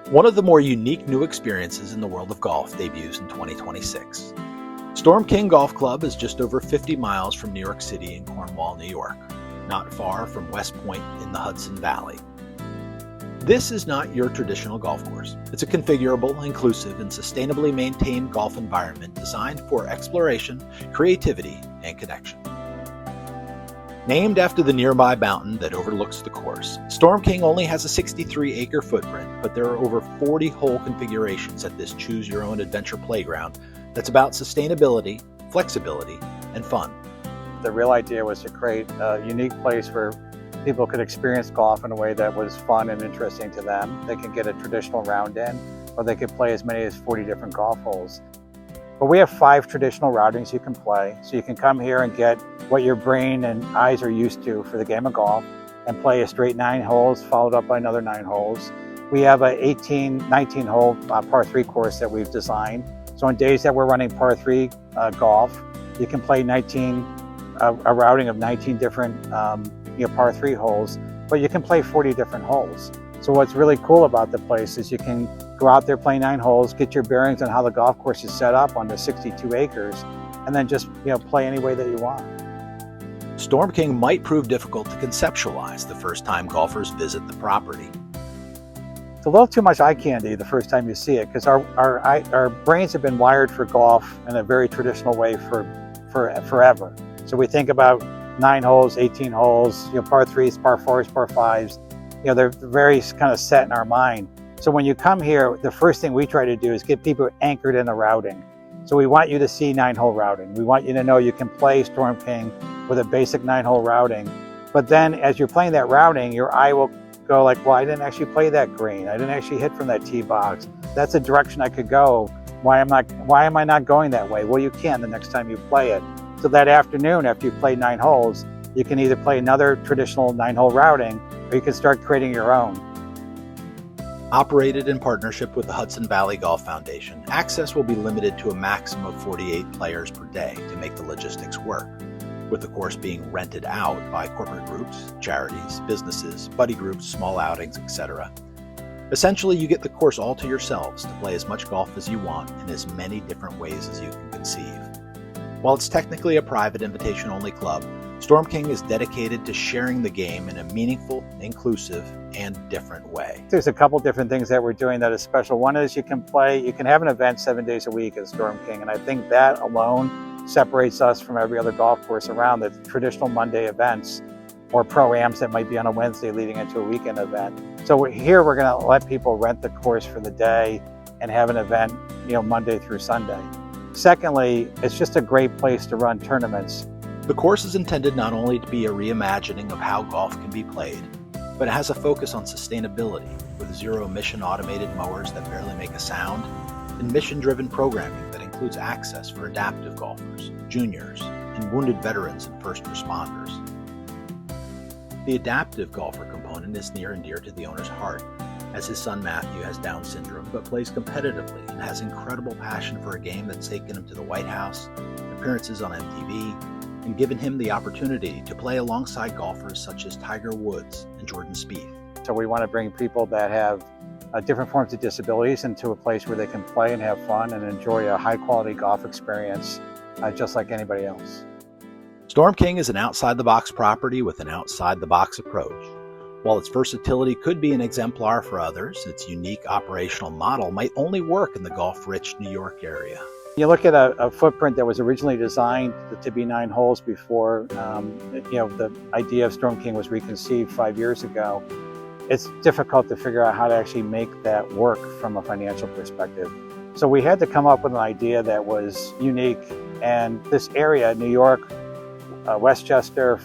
One of the more unique new experiences in the world of golf debuts in 2026. Storm King Golf Club is just over 50 miles from New York City in Cornwall, New York, not far from West Point in the Hudson Valley. This is not your traditional golf course. It's a configurable, inclusive, and sustainably maintained golf environment designed for exploration, creativity, and connection. Named after the nearby mountain that overlooks the course, Storm King only has a 63-acre footprint, but there are over 40 hole configurations at this choose-your-own-adventure playground that's about sustainability, flexibility, and fun. The real idea was to create a unique place where people could experience golf in a way that was fun and interesting to them. They could get a traditional round in, or they could play as many as 40 different golf holes. But we have 5 traditional routings you can play, so you can come here and get what your brain and eyes are used to for the game of golf and play a straight 9 holes followed up by another 9 holes. We have a 19 hole par 3 course that we've designed. So on days that we're running par 3 golf, you can play a routing of 19 different par 3 holes, but you can play 40 different holes. So what's really cool about the place is you can go out there, play 9 holes, get your bearings on how the golf course is set up on the 62 acres, and then just play any way that you want. Storm King might prove difficult to conceptualize the first time golfers visit the property. It's a little too much eye candy the first time you see it, because our brains have been wired for golf in a very traditional way for forever. So we think about 9 holes, 18 holes, par 3s, par 4s, par 5s. They're very kind of set in our mind. So when you come here, the first thing we try to do is get people anchored in a routing. So we want you to see 9-hole routing. We want you to know you can play Storm King with a basic 9-hole routing. But then as you're playing that routing, your eye will go like, well, I didn't actually play that green. I didn't actually hit from that tee box. That's a direction I could go. Why am I not going that way? Well, you can the next time you play it. So that afternoon, after you play 9 holes, you can either play another traditional 9-hole routing, or you can start creating your own. Operated in partnership with the Hudson Valley Golf Foundation, access will be limited to a maximum of 48 players per day to make the logistics work, with the course being rented out by corporate groups, charities, businesses, buddy groups, small outings, etc. Essentially, you get the course all to yourselves to play as much golf as you want in as many different ways as you can conceive. While it's technically a private invitation-only club, Storm King is dedicated to sharing the game in a meaningful, inclusive, and different way. There's a couple different things that we're doing that is special. One is you can have an event 7 days a week at Storm King, and I think that alone separates us from every other golf course around, the traditional Monday events or pro-ams that might be on a Wednesday leading into a weekend event. So here we're going to let people rent the course for the day and have an event, Monday through Sunday. Secondly, it's just a great place to run tournaments. The course is intended not only to be a reimagining of how golf can be played, but it has a focus on sustainability with zero-emission automated mowers that barely make a sound, and mission-driven programming that includes access for adaptive golfers, juniors, and wounded veterans and first responders. The adaptive golfer component is near and dear to the owner's heart, as his son Matthew has Down syndrome but plays competitively and has incredible passion for a game that's taken him to the White House, appearances on MTV, and given him the opportunity to play alongside golfers such as Tiger Woods and Jordan Spieth. So we want to bring people that have different forms of disabilities into a place where they can play and have fun and enjoy a high-quality golf experience just like anybody else. Storm King is an outside-the-box property with an outside-the-box approach. While its versatility could be an exemplar for others, its unique operational model might only work in the golf-rich New York area. You look at a footprint that was originally designed to be 9 holes before the idea of Storm King was reconceived 5 years ago. It's difficult to figure out how to actually make that work from a financial perspective. So we had to come up with an idea that was unique, and this area, New York, Westchester,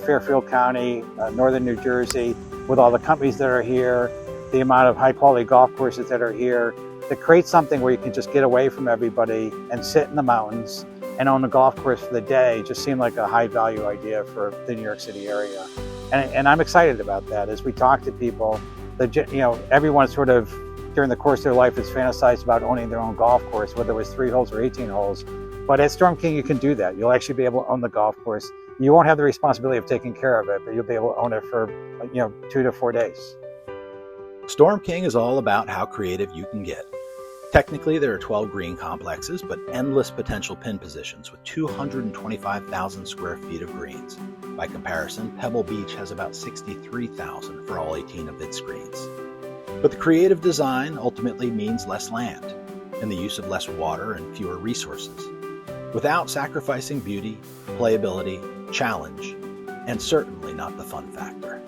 Fairfield County, northern New Jersey, with all the companies that are here, the amount of high-quality golf courses that are here, to create something where you can just get away from everybody and sit in the mountains and own a golf course for the day just seemed like a high-value idea for the New York City area. And I'm excited about that. As we talk to people, everyone sort of, during the course of their life, has fantasized about owning their own golf course, whether it was 3 holes or 18 holes. But at Storm King, you can do that. You'll actually be able to own the golf course. You won't have the responsibility of taking care of it, but you'll be able to own it for 2 to 4 days. Storm King is all about how creative you can get. Technically, there are 12 green complexes, but endless potential pin positions with 225,000 square feet of greens. By comparison, Pebble Beach has about 63,000 for all 18 of its greens. But the creative design ultimately means less land and the use of less water and fewer resources, without sacrificing beauty, playability, challenge, and certainly not the fun factor.